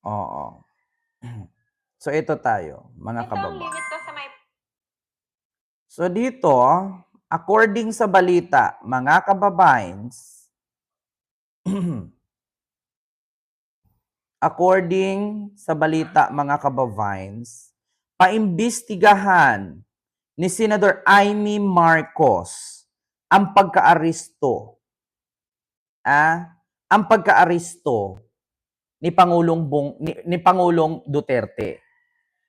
Oo. So, ito tayo, mga Ito ang kababayan. limit ko sa may... So, dito, according sa balita, mga kababayans, according sa balita, mga kababayans, paimbestigahan ni Senador Amy Marcos ang pagkaaresto, ang pagkaaresto ni Pangulong Duterte.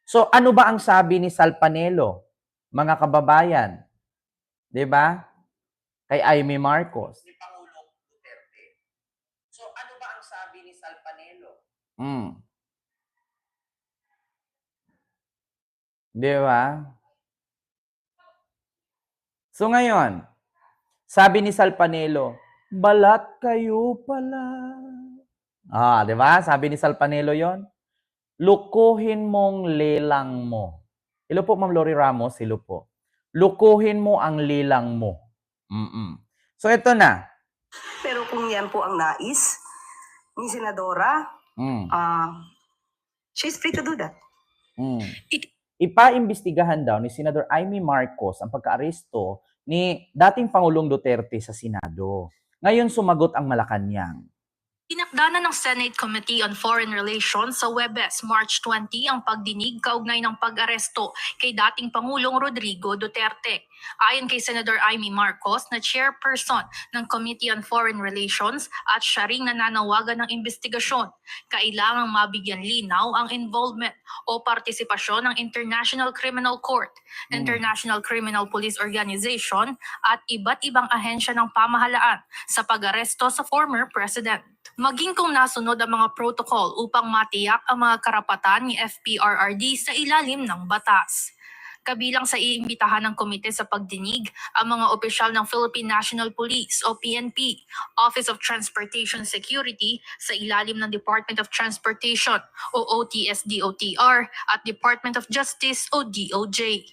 So, ano ba ang sabi ni Sal Panelo, mga kababayan? 'Di ba? Kay Amy Marcos. Ni Pangulong Duterte. So, ano ba ang sabi ni Sal Panelo? 'Di ba? So, ngayon, sabi ni Sal Panelo, balat kayo pala. 'Di ba? Sabi ni Sal Panelo 'yon. Lukuhin mong lelang mo. Hello po, Ma'am Lori Ramos. Hello po. Lukuhin mo ang lelang mo. So, ito na. Pero kung yan po ang nais ni Senadora, she's free to do that. Ipaimbestigahan daw ni Senador Amy Marcos ang pagkaaresto ni dating Pangulong Duterte sa Senado. Ngayon sumagot ang Malacanang. Tinakda na ng Senate Committee on Foreign Relations sa Webes, March 20 ang pagdinig kaugnay ng pag-aresto kay dating Pangulong Rodrigo Duterte. Ayon kay Senator Amy Marcos na chairperson ng Committee on Foreign Relations at siya ring nananawagan ng investigasyon, kailangang mabigyan linaw ang involvement o partisipasyon ng International Criminal Court, International Criminal Police Organization at iba't ibang ahensya ng pamahalaan sa pag-aresto sa former president. Maging kung nasunod ang mga protocol upang matiyak ang mga karapatan ni FPRRD sa ilalim ng batas. Kabilang sa iimbitahan ng komite sa pagdinig ang mga opisyal ng Philippine National Police o PNP, Office of Transportation Security sa ilalim ng Department of Transportation o OTS-DOTR at Department of Justice o DOJ.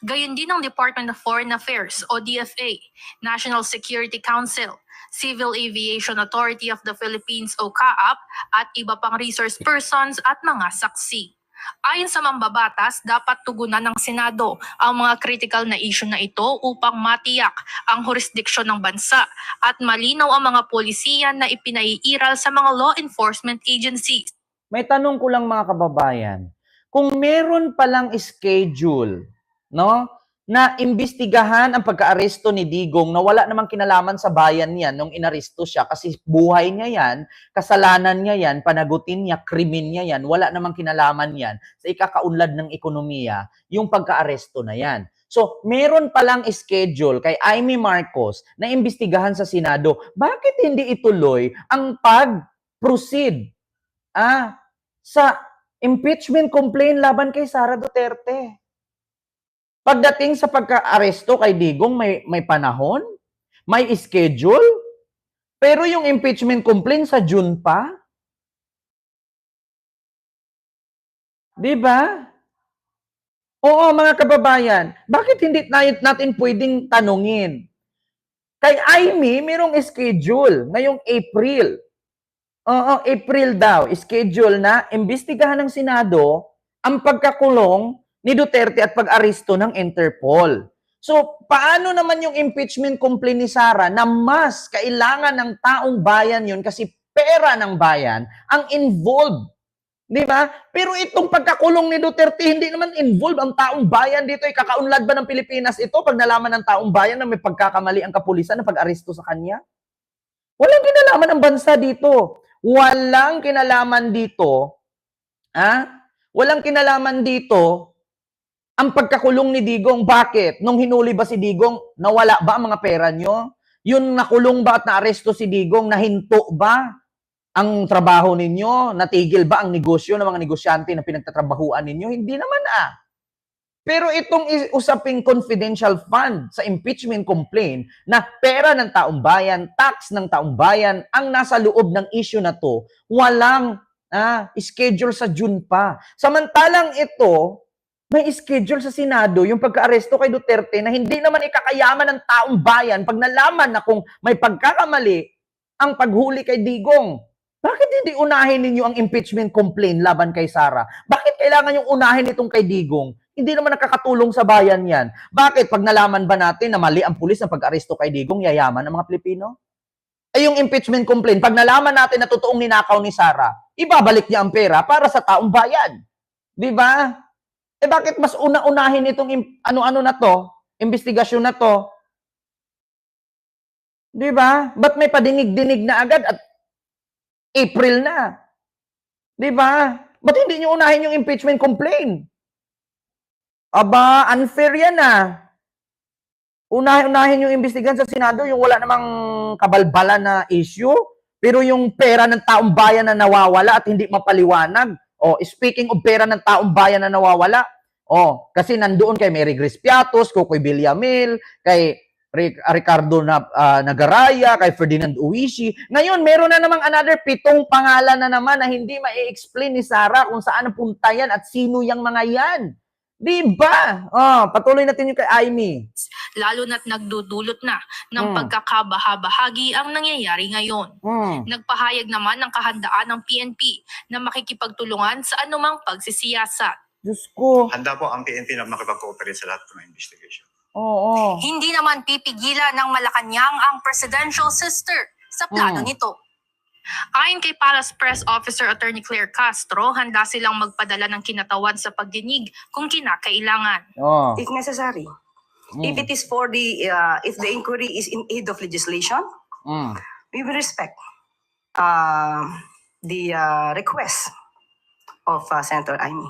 Gayon din ang Department of Foreign Affairs o DFA, National Security Council, Civil Aviation Authority of the Philippines o CAAP at iba pang resource persons at mga saksi. Ayon sa mambabatas, dapat tugunan ng Senado ang mga critical na issue na ito upang matiyak ang jurisdiksyon ng bansa at malinaw ang mga polisiyan na ipinaiiral sa mga law enforcement agencies. May tanong ko lang mga kababayan, kung meron palang schedule, no, na imbestigahan ang pagkaaresto ni Digong na wala namang kinalaman sa bayan niya nung inaresto siya kasi buhay niya yan, kasalanan niya yan, panagutin niya, krimen niya yan, wala namang kinalaman yan sa ikakaunlad ng ekonomiya, yung pagkaaresto na yan. So, meron palang schedule kay Amy Marcos na imbestigahan sa Senado. Bakit hindi ituloy ang pag-proceed sa impeachment complaint laban kay Sara Duterte? Pagdating sa pagka-aresto kay Digong, may panahon, may schedule, pero yung impeachment complaint sa June pa? Di ba? Oo, mga kababayan, bakit hindi natin pwedeng tanungin? Kay Amy, merong schedule ngayong April. Oo, April daw, schedule na imbestigahan ng Senado ang pagkakulong ni Duterte at pag-aresto ng Interpol. So, paano naman yung impeachment complaint ni Sara na mas kailangan ng taong bayan yun kasi pera ng bayan ang involved? Di ba? Pero itong pagkakulong ni Duterte, hindi naman involved ang taong bayan dito. Kakaunlad ba ng Pilipinas ito pag nalaman ng taong bayan na may pagkakamali ang kapulisan na pag-aresto sa kanya? Walang kinalaman ang bansa dito. Walang kinalaman dito, walang kinalaman dito ang pagkakulong ni Digong. Bakit? Nung hinuli ba si Digong, nawala ba ang mga pera nyo? Yung nakulong ba at naaresto si Digong, nahinto ba ang trabaho ninyo? Natigil ba ang negosyo ng mga negosyante na pinagtatrabahuan ninyo? Hindi naman Pero itong usaping confidential fund sa impeachment complaint na pera ng taong bayan, tax ng taong bayan, ang nasa loob ng issue na to, walang schedule sa June pa. Samantalang ito, may schedule sa Senado yung pagka-aresto kay Duterte na hindi naman ikakayaman ng taong bayan pag nalaman na kung may pagkakamali ang paghuli kay Digong. Bakit hindi unahin ninyo ang impeachment complaint laban kay Sara? Bakit kailangan yung unahin itong kay Digong? Hindi naman nakakatulong sa bayan yan. Bakit? Pag nalaman ba natin na mali ang pulis na pag-aresto kay Digong, yayaman ang mga Pilipino? Ay yung impeachment complaint, pag nalaman natin na totoong ninakaw ni Sara, ibabalik niya ang pera para sa taong bayan. Di ba? Eh bakit mas una-unahin itong ano-ano na to, investigasyon na to? Di ba? Ba't may padinig-dinig na agad at April na? Di ba? Ba't hindi nyo unahin yung impeachment complaint? Aba, unfair yan ah. Unahin yung investigan sa Senado, yung wala namang kabalbalan na issue, pero yung pera ng taong bayan na nawawala at hindi mapaliwanag. Oh, speaking of pera ng taong bayan na nawawala, oh, kasi nandoon kay Mary Grace Piatos, Kukoy Villamil, kay Ricardo Nagaraya, kay Ferdinand Uwishi. Ngayon, meron na namang another 7 pangalan na naman na hindi ma-explain ni Sara kung saan punta yan at sino yung mga yan. Diba? Oh, patuloy natin yung kay Amy. Lalo na't nagdudulot na ng Mm. pagkakabaha-bahagi ang nangyayari ngayon. Nagpahayag naman ng kahandaan ng PNP na makikipagtulungan sa anumang pagsisiyasat. Diyos ko. Handa po ang PNP na makipag-cooperate sa lahat ng investigation. Oo. Hindi naman pipigilan ng Malacanang ang presidential sister sa plano nito. Ayon kay Palace Press Officer Attorney Claire Castro, handa silang magpadala ng kinatawan sa pagdinig kung kinakailangan. Oh. If necessary. If it is for the, if the inquiry is in aid of legislation, we will respect the request of Senator Amy.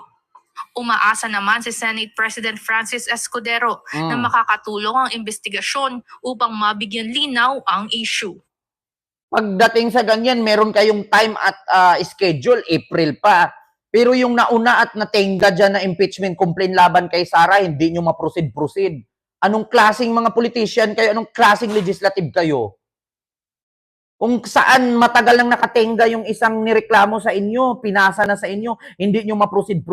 Umaasa naman si Senate President Francis Escudero na makakatulong ang investigasyon upang mabigyan linaw ang issue. Pagdating sa ganyan, meron kayong time at schedule, April pa. Pero yung nauna at natenga dyan na impeachment complaint laban kay Sara, hindi nyo ma-proceed. Anong klaseng mga politician kayo? Anong klaseng legislative kayo? Kung saan matagal nang nakatenga yung isang nireklamo sa inyo, pinasa na sa inyo, hindi nyo ma-proceed.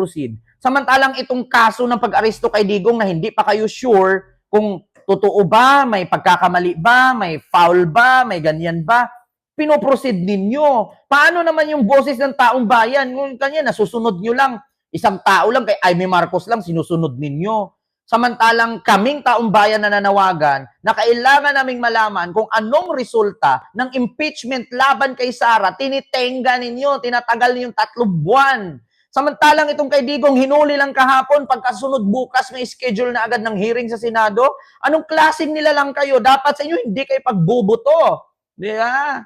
Samantalang itong kaso ng pag-aresto kay Digong na hindi pa kayo sure kung totoo ba, may pagkakamali ba, may foul ba, may ganyan ba, pinoproceed ninyo. Paano naman yung boses ng taong bayan? Yung kanya, nasusunod nyo lang. Isang tao lang, kay Amy Marcos lang, sinusunod ninyo. Samantalang kaming taong bayan na nanawagan na kailangan naming malaman kung anong resulta ng impeachment laban kay Sara, tinitenga ninyo, tinatagal niyo yung 3 buwan. Samantalang itong kay Digong, hinuli lang kahapon, pagkasunod bukas may schedule na agad ng hearing sa Senado. Anong klaseng nila lang kayo? Dapat sa inyo hindi kayo pagbubuto. Di ba?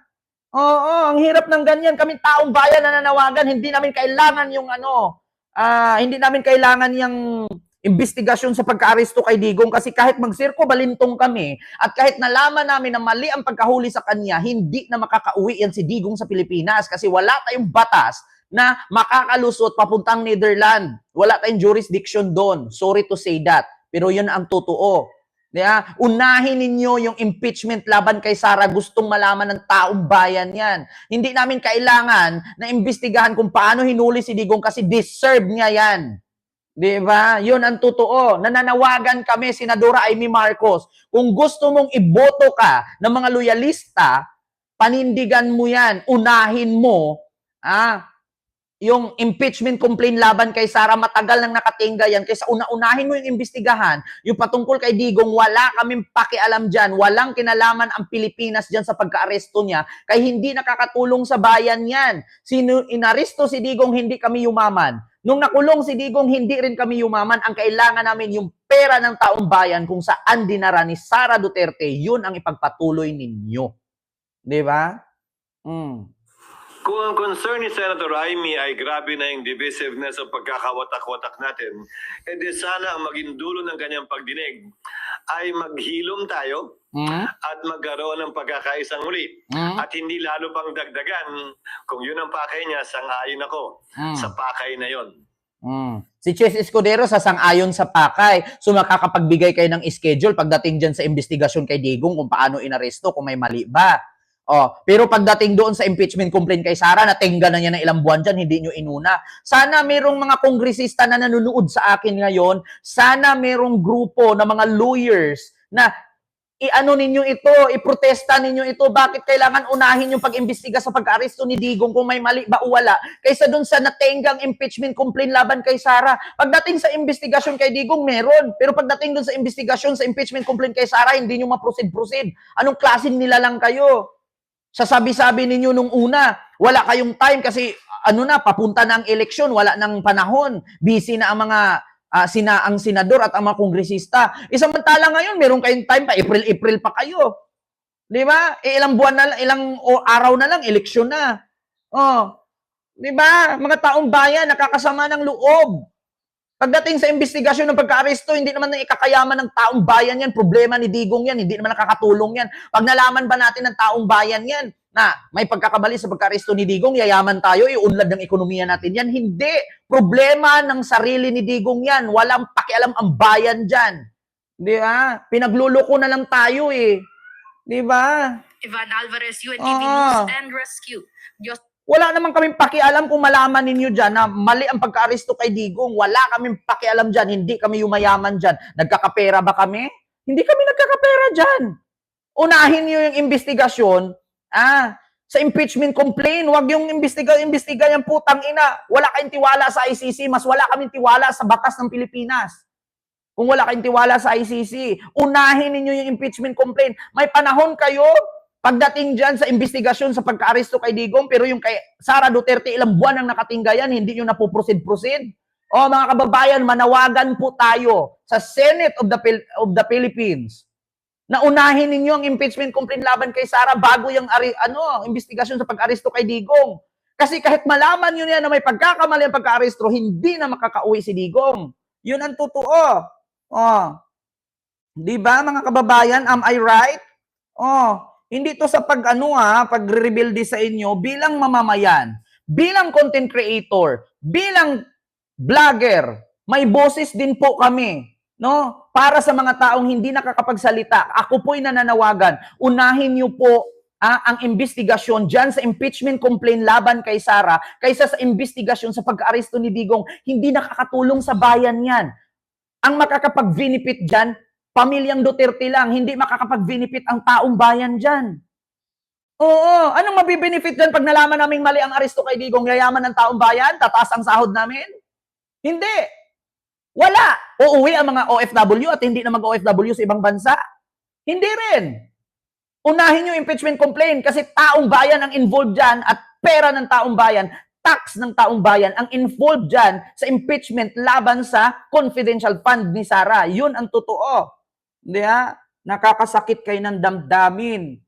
Oo, ang hirap ng ganyan. Kaming taong bayan na nanawagan, hindi namin kailangan yung hindi namin kailangan yung investigasyon sa pagka-aresto kay Digong kasi kahit magsirko balintong kami at kahit nalaman namin na mali ang pagkahuli sa kanya, hindi na makakauwi yan si Digong sa Pilipinas kasi wala tayong batas na makakalusot papuntang Netherlands. Wala tayong jurisdiction doon. Sorry to say that. Pero yun ang totoo. Yeah? Unahin ninyo yung impeachment laban kay Sara. Gustong malaman ng taong bayan yan. Hindi namin kailangan na imbestigahan kung paano hinuli si Digong kasi deserve niya yan. Di ba? Yun ang totoo. Nananawagan kami, Senadora Amy Marcos. Kung gusto mong iboto ka ng mga loyalista, panindigan mo yan. Unahin mo, yung impeachment complaint laban kay Sara, matagal nang nakatingga yan. Kaysa unahin mo yung imbestigahan, yung patungkol kay Digong, wala kaming pakialam dyan. Walang kinalaman ang Pilipinas dyan sa pagka-aresto niya. Kaya hindi nakakatulong sa bayan yan. Sino inaresto si Digong, hindi kami yumaman. Nung nakulong si Digong, hindi rin kami yumaman. Ang kailangan namin yung pera ng taong bayan kung saan dinara ni Sara Duterte, yun ang ipagpatuloy ninyo. Di ba? Kung ang concern ni Senator Amy ay grabe na yung divisiveness o pagkakawatak-watak natin, edi sana ang maging dulo ng kanyang pagdinig ay maghilom tayo at magkaroon ng pagkakaisang muli. At hindi lalo pang dagdagan, kung yun ang pakay niya, sang-ayon ako sa pakay na yon. Si Ches Escudero sasang-ayon sa pakay. So makakapagbigay kayo ng schedule pagdating dyan sa investigasyon kay Digong kung paano inaresto, kung may mali ba. Pero pagdating doon sa impeachment complaint kay Sara, natingga na niya ng ilang buwan dyan, hindi nyo inuna. Sana merong mga kongresista na nanonood sa akin ngayon, sana merong grupo na mga lawyers na i-ano ninyo ito, iprotesta ninyo ito. Bakit kailangan unahin yung pag-imbestiga sa pagka-aresto ni Digong kung may mali ba o wala? Kaysa dun sa natenggang impeachment complaint laban kay Sara. Pagdating sa investigasyon kay Digong, meron. Pero pagdating dun sa investigasyon sa impeachment complaint kay Sara, hindi nyo ma-proceed. Anong klaseng nilalang kayo? Sasabi-sabi ninyo nung una, wala kayong time kasi papunta na ang eleksyon, wala nang panahon. Busy na ang mga ang senador at ang mga kongresista. Samantala ngayon, meron kayong time pa, April pa kayo. Di ba? Ilang buwan na lang, araw na lang, eleksyon na. Oh. Di ba? Mga taong bayan, nakakasama ng loob. Pagdating sa investigasyon ng pagka-aresto, hindi naman na ikakayaman ng taong bayan yan. Problema ni Digong yan. Hindi naman nakakatulong yan. Pag nalaman ba natin ng taong bayan yan, na may pagkakabali sa pagka-aresto ni Digong, yayaman tayo, iunlad ng ekonomiya natin yan. Hindi. Problema ng sarili ni Digong yan. Walang pakialam ang bayan dyan. Di ba? Pinagluloko na lang tayo eh. Di ba? Ivan Alvarez, UNTV News and Rescue. Diyos Wala naman kaming pakialam kung malaman ninyo dyan na mali ang pagka-aresto kay Digong. Wala kaming pakialam dyan. Hindi kami yumayaman dyan. Nagkakapera ba kami? Hindi kami nagkakapera dyan. Unahin nyo yung investigasyon sa impeachment complaint. Huwag yung imbestiga yung putang ina. Wala kayong tiwala sa ICC. Mas wala kaming tiwala sa batas ng Pilipinas. Kung wala kayong tiwala sa ICC, unahin ninyo yung impeachment complaint. May panahon kayo pagdating dyan sa investigasyon sa pagka-aresto kay Digong, pero yung kay Sara Duterte, ilang buwan ang nakatingga yan, hindi nyo na po proceed. O mga kababayan, manawagan po tayo sa Senate of the Philippines na unahin ninyo ang impeachment complaint laban kay Sara bago yung investigasyon sa pag-aresto kay Digong. Kasi kahit malaman nyo yan na may pagkakamali ang pagka-aresto, hindi na makakauwi si Digong. Yun ang totoo. Di ba mga kababayan, am I right? Hindi to sa pag-rebuildi sa inyo bilang mamamayan, bilang content creator, bilang vlogger, may boses din po kami, no? Para sa mga taong hindi nakakapagsalita. Ako po'y nananawagan, unahin niyo po ang investigasyon dyan sa impeachment complaint laban kay Sara kaysa sa investigasyon sa pag-aresto ni Digong. Hindi nakakatulong sa bayan yan. Ang makakapag-benefit dyan, pamilyang Duterte lang, hindi makakapag-benefit ang taong bayan dyan. Oo, anong mabibenefit dyan pag nalaman naming mali ang aresto kay Digong? Yayaman ng taong bayan? Tataas ang sahod namin? Hindi. Wala. Uuwi ang mga OFW at hindi na mag-OFW sa ibang bansa? Hindi rin. Unahin yung impeachment complaint kasi taong bayan ang involved dyan at pera ng taong bayan, tax ng taong bayan ang involved dyan sa impeachment laban sa confidential fund ni Sara. Yun ang totoo. Hindi nakakasakit kayo ng damdamin.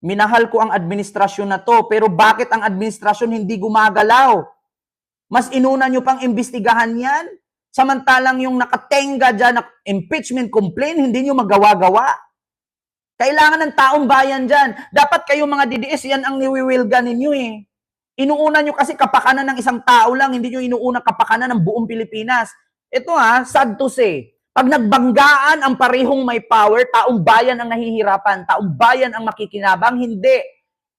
Minahal ko ang administrasyon na to, pero bakit ang administrasyon hindi gumagalaw? Mas inuna nyo pang imbestigahan yan? Samantalang yung nakatenga dyan na impeachment complaint, hindi nyo magawa-gawa. Kailangan ng taong bayan dyan. Dapat kayong mga DDS, yan ang niwiwilgan ninyo eh. Inuuna nyo kasi kapakanan ng isang tao lang, hindi nyo inuuna kapakanan ng buong Pilipinas. Ito sad to say, pag nagbanggaan ang parehong may power, taong bayan ang nahihirapan, taong bayan ang makikinabang, hindi.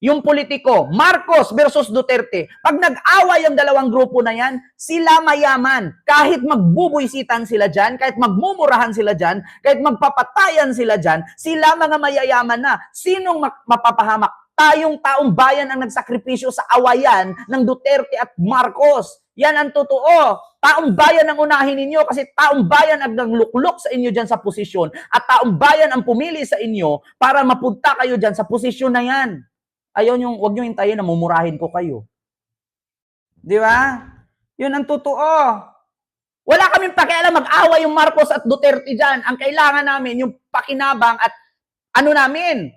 Yung politiko, Marcos versus Duterte, pag nag-away ang dalawang grupo na yan, sila mayaman. Kahit magbubuysitan sila dyan, kahit magmumurahan sila dyan, kahit magpapatayan sila dyan, sila mga mayayaman na. Sinong mapapahamak? Tayong taong bayan ang nagsakripisyo sa awayan ng Duterte at Marcos. Yan ang totoo. Taong bayan ang unahin ninyo kasi taong bayan ang nagluklok sa inyo dyan sa posisyon at taong bayan ang pumili sa inyo para mapunta kayo dyan sa posisyon na yan. Huwag nyo hintayin na mumurahin ko kayo. Di ba? Yun ang totoo. Wala kaming pakialam mag-away yung Marcos at Duterte dyan. Ang kailangan namin, yung pakinabang at namin,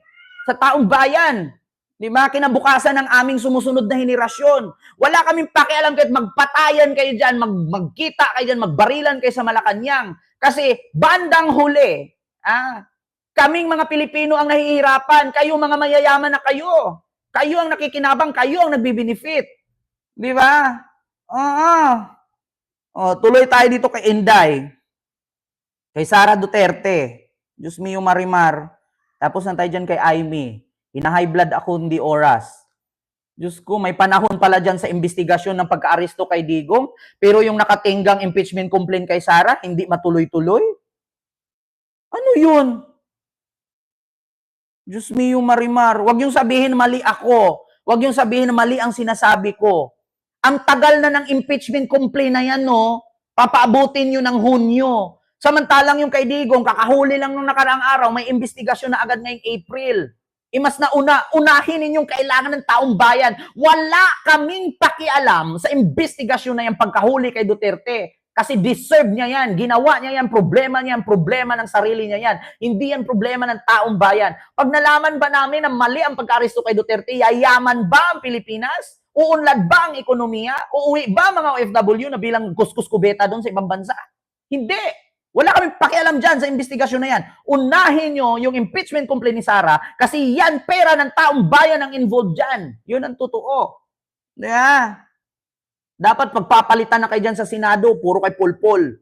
sa taong bayan. Di ba? Kinabukasan ng aming sumusunod na henerasyon. Wala kaming pakialam kahit magpatayan kayo dyan, magkita kayo dyan, magbarilan kayo sa Malacanang. Kasi bandang huli, kaming mga Pilipino ang nahihirapan, kayo mga mayayaman na kayo. Kayo ang nakikinabang, kayo ang nagbibenefit. Di ba? Tuloy tayo dito kay Inday. Kay Sara Duterte. Diyos mio Marimar. Tapos na tayo dyan kay Aimee. Hina-high blood ako hindi oras. Diyos ko, may panahon pala dyan sa investigasyon ng pagka-aresto kay Digong, pero yung nakatinggang impeachment complaint kay Sara, hindi matuloy-tuloy? Ano yun? Diyos mio Marimar, wag yung sabihin mali ako. Wag yung sabihin na mali ang sinasabi ko. Ang tagal na ng impeachment complaint na yan, no? Papaabutin nyo ng Hunyo. Samantalang yung kay Digong, kakahuli lang nung nakaraang araw, may investigasyon na agad ngayong April. Mas unahin ninyong kailangan ng taong bayan. Wala kaming pakialam sa investigasyon na yung pagkahuli kay Duterte. Kasi deserve niya yan. Ginawa niya yan. Problema niya yan. Problema ng sarili niya yan. Hindi yan problema ng taong bayan. Pag nalaman ba namin na mali ang pagka-aresto kay Duterte, yayaman ba ang Pilipinas? Uunlad ba ang ekonomiya? Uuwi ba mga OFW na bilang kuskus kubeta doon sa ibang bansa? Hindi. Wala kaming pakialam dyan sa investigasyon na yan. Unahin nyo yung impeachment complaint ni Sara kasi yan pera ng taong bayan ang involved dyan. Yun ang totoo. Yeah. Dapat pagpapalitan na kayo dyan sa Senado, puro kay Pulpol.